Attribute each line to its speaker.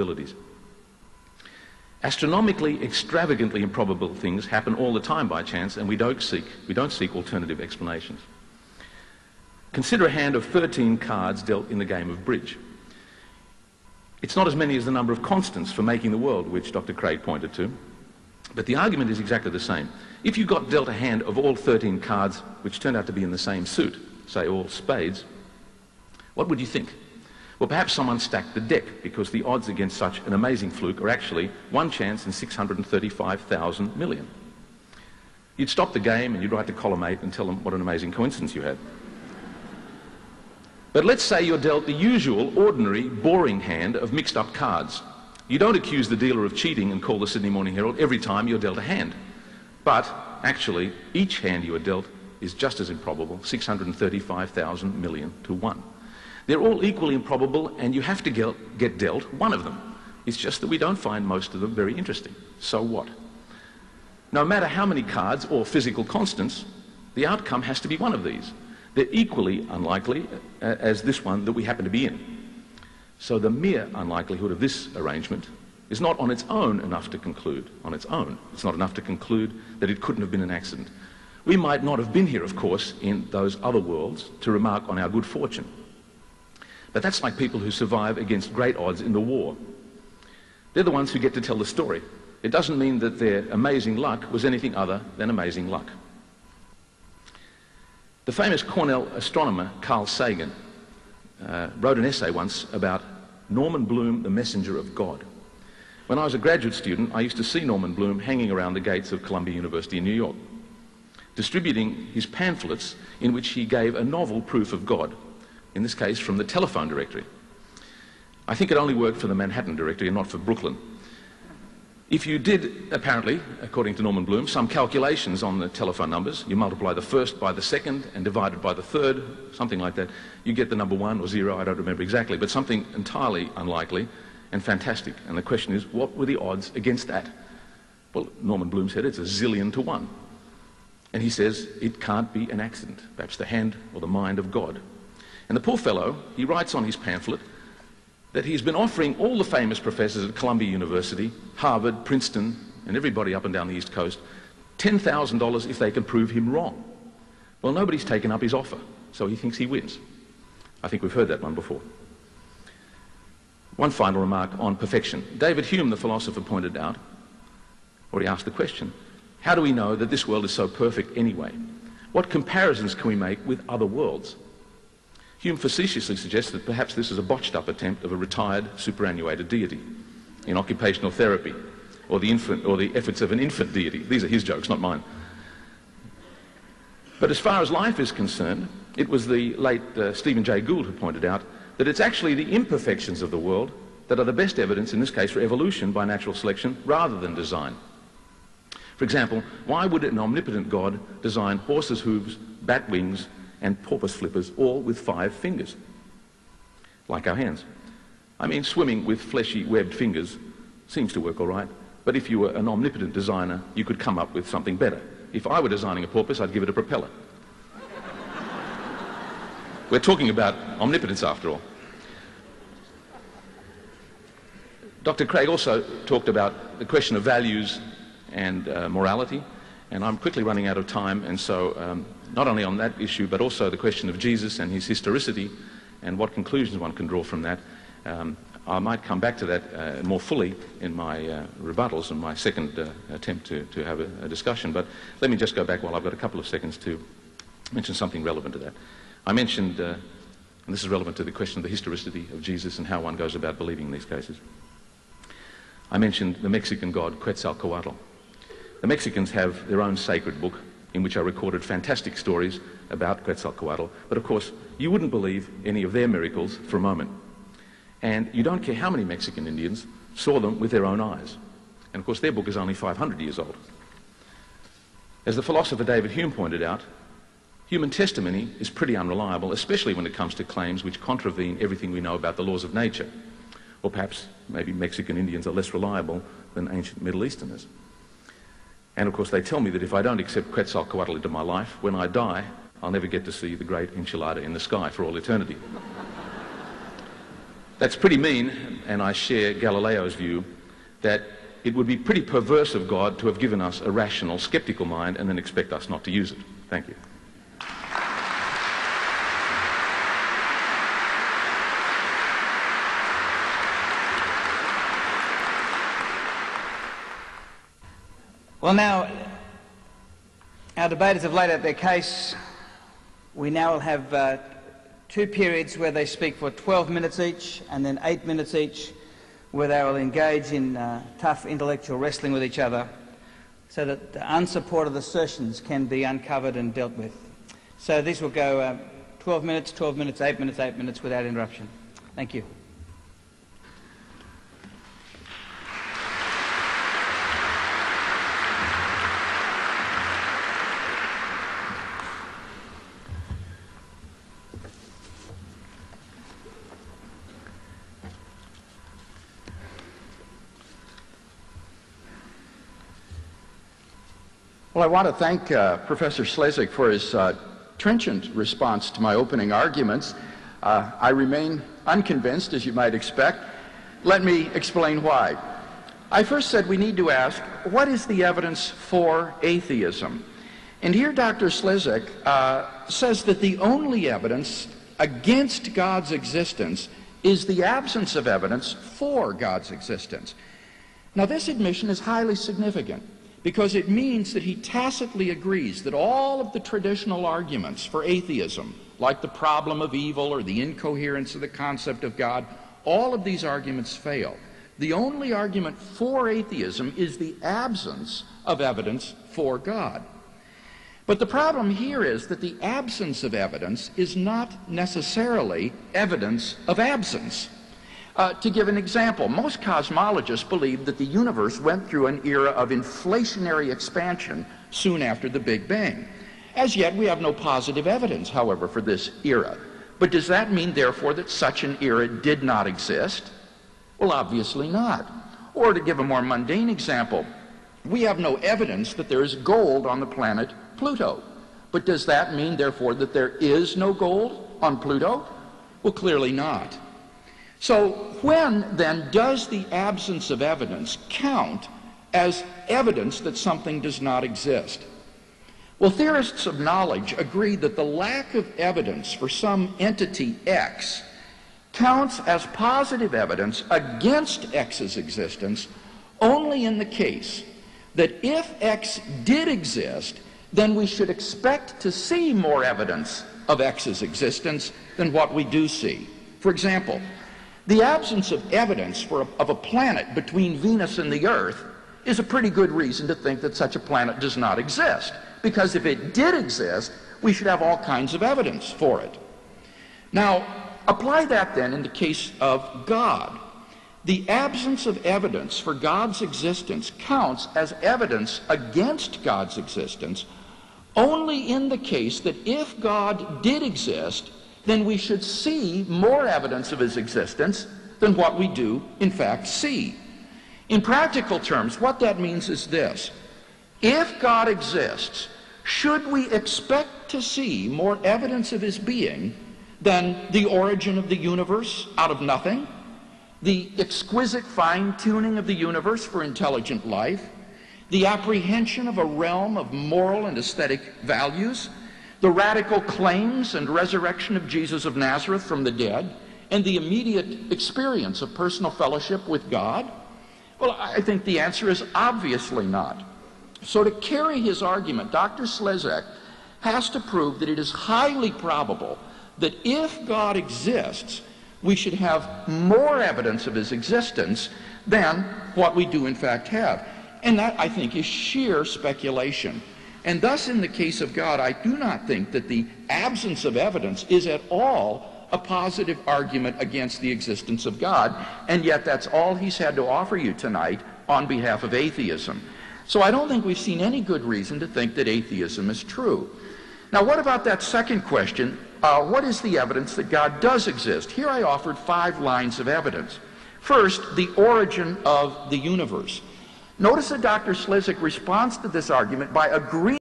Speaker 1: probabilities. Astronomically, extravagantly improbable things happen all the time by chance, and we don't seek alternative explanations. Consider a hand of 13 cards dealt in the game of bridge. It's not as many as the number of constants for making the world, which Dr. Craig pointed to, but the argument is exactly the same. If you got dealt a hand of all 13 cards which turned out to be in the same suit, say all spades, what would you think? Well, perhaps someone stacked the deck, because the odds against such an amazing fluke are actually 1 chance in 635,000 million. You'd stop the game and you'd write to column 8 and tell them what an amazing coincidence you had. But let's say you're dealt the usual, ordinary, boring hand of mixed up cards. You don't accuse the dealer of cheating and call the Sydney Morning Herald every time you're dealt a hand. But actually, each hand you are dealt is just as improbable, 635,000 million to 1. They're all equally improbable, and you have to get dealt one of them. It's just that we don't find most of them very interesting. So what? No matter how many cards or physical constants, the outcome has to be one of these. They're equally unlikely as this one that we happen to be in. So the mere unlikelihood of this arrangement is not on its own enough to conclude. On its own, it's not enough to conclude that it couldn't have been an accident. We might not have been here, of course, in those other worlds to remark on our good fortune. But that's like people who survive against great odds in the war. They're the ones who get to tell the story. It doesn't mean that their amazing luck was anything other than amazing luck. The famous Cornell astronomer Carl Sagan wrote an essay once about Norman Bloom, the messenger of God. When I was a graduate student, I used to see Norman Bloom hanging around the gates of Columbia University in New York, distributing his pamphlets in which he gave a novel proof of God, in this case from the telephone directory. I think it only worked for the Manhattan directory and not for Brooklyn. If you did, apparently, according to Norman Bloom, some calculations on the telephone numbers, you multiply the first by the second and divide it by the third, something like that, you get the number 1 or 0, I don't remember exactly, but something entirely unlikely and fantastic. And the question is, what were the odds against that? Well, Norman Bloom said it's a zillion to 1. And he says it can't be an accident, perhaps the hand or the mind of God. And the poor fellow, he writes on his pamphlet that he's been offering all the famous professors at Columbia University, Harvard, Princeton, and everybody up and down the East Coast, $10,000 if they can prove him wrong. Well, nobody's taken up his offer, so he thinks he wins. I think we've heard that one before. One final remark on perfection. David Hume, the philosopher, pointed out, or he asked the question, how do we know that this world is so perfect anyway? What comparisons can we make with other worlds? Hume facetiously suggests that perhaps this is a botched-up attempt of a retired, superannuated deity in occupational therapy, or the efforts of an infant deity. These are his jokes, not mine. But as far as life is concerned, it was the late Stephen Jay Gould who pointed out that it's actually the imperfections of the world that are the best evidence, in this case, for evolution by natural selection rather than design. For example, why would an omnipotent God design horses' hooves, bat wings, and porpoise flippers, all with 5 fingers, like our hands? I mean, swimming with fleshy, webbed fingers seems to work all right, but if you were an omnipotent designer, you could come up with something better. If I were designing a porpoise, I'd give it a propeller. We're talking about omnipotence, after all. Dr. Craig also talked about the question of values and morality, and I'm quickly running out of time, and so not only on that issue, but also the question of Jesus and his historicity and what conclusions one can draw from that. I might come back to that more fully in my rebuttals and my second attempt to have a discussion, but let me just go back while I've got a couple of seconds to mention something relevant to that. I mentioned, and this is relevant to the question of the historicity of Jesus and how one goes about believing in these cases. I mentioned the Mexican god Quetzalcoatl. The Mexicans have their own sacred book in which are recorded fantastic stories about Quetzalcoatl, but of course you wouldn't believe any of their miracles for a moment. And you don't care how many Mexican Indians saw them with their own eyes. And of course their book is only 500 years old. As the philosopher David Hume pointed out, human testimony is pretty unreliable, especially when it comes to claims which contravene everything we know about the laws of nature. Or perhaps maybe Mexican Indians are less reliable than ancient Middle Easterners. And of course they tell me that if I don't accept Quetzalcoatl into my life, when I die, I'll never get to see the great enchilada in the sky for all eternity. That's pretty mean, and I share Galileo's view that it would be pretty perverse of God to have given us a rational, skeptical mind and then expect us not to use it. Thank you.
Speaker 2: Well, now, our debaters have laid out their case. We now will have two periods where they speak for 12 minutes each, and then 8 minutes each, where they will engage in tough intellectual wrestling with each other so that the unsupported assertions can be uncovered and dealt with. So these will go 12 minutes, 12 minutes, 8 minutes, 8 minutes without interruption. Thank you.
Speaker 3: Well, I want to thank Professor Slezak for his trenchant response to my opening arguments. I remain unconvinced, as you might expect. Let me explain why. I first said we need to ask, what is the evidence for atheism? And here Dr. Slezak says that the only evidence against God's existence is the absence of evidence for God's existence. Now, this admission is highly significant, because it means that he tacitly agrees that all of the traditional arguments for atheism, like the problem of evil or the incoherence of the concept of God, all of these arguments fail. The only argument for atheism is the absence of evidence for God. But the problem here is that the absence of evidence is not necessarily evidence of absence. To give an example, most cosmologists believe that the universe went through an era of inflationary expansion soon after the Big Bang. As yet, we have no positive evidence, however, for this era. But does that mean, therefore, that such an era did not exist? Well, obviously not. Or to give a more mundane example, we have no evidence that there is gold on the planet Pluto. But does that mean, therefore, that there is no gold on Pluto? Well, clearly not. So when, then, does the absence of evidence count as evidence that something does not exist? Well, theorists of knowledge agree that the lack of evidence for some entity X counts as positive evidence against X's existence only in the case that if X did exist, then we should expect to see more evidence of X's existence than what we do see. For example, the absence of evidence of a planet between Venus and the Earth is a pretty good reason to think that such a planet does not exist, because if it did exist, we should have all kinds of evidence for it. Now, apply that then in the case of God. The absence of evidence for God's existence counts as evidence against God's existence only in the case that if God did exist, then we should see more evidence of his existence than what we do, in fact, see. In practical terms, what that means is this. If God exists, should we expect to see more evidence of his being than the origin of the universe out of nothing, the exquisite fine-tuning of the universe for intelligent life, the apprehension of a realm of moral and aesthetic values, the radical claims and resurrection of Jesus of Nazareth from the dead, and the immediate experience of personal fellowship with God? Well, I think the answer is obviously not. So to carry his argument, Dr. Slezak has to prove that it is highly probable that if God exists, we should have more evidence of his existence than what we do in fact have. And that, I think, is sheer speculation. And thus, in the case of God, I do not think that the absence of evidence is at all a positive argument against the existence of God, and yet that's all he's had to offer you tonight on behalf of atheism. So I don't think we've seen any good reason to think that atheism is true. Now, what about that second question? What is the evidence that God does exist? Here I offered 5 lines of evidence. First, the origin of the universe. Notice that Dr. Slezak responds to this argument by agreeing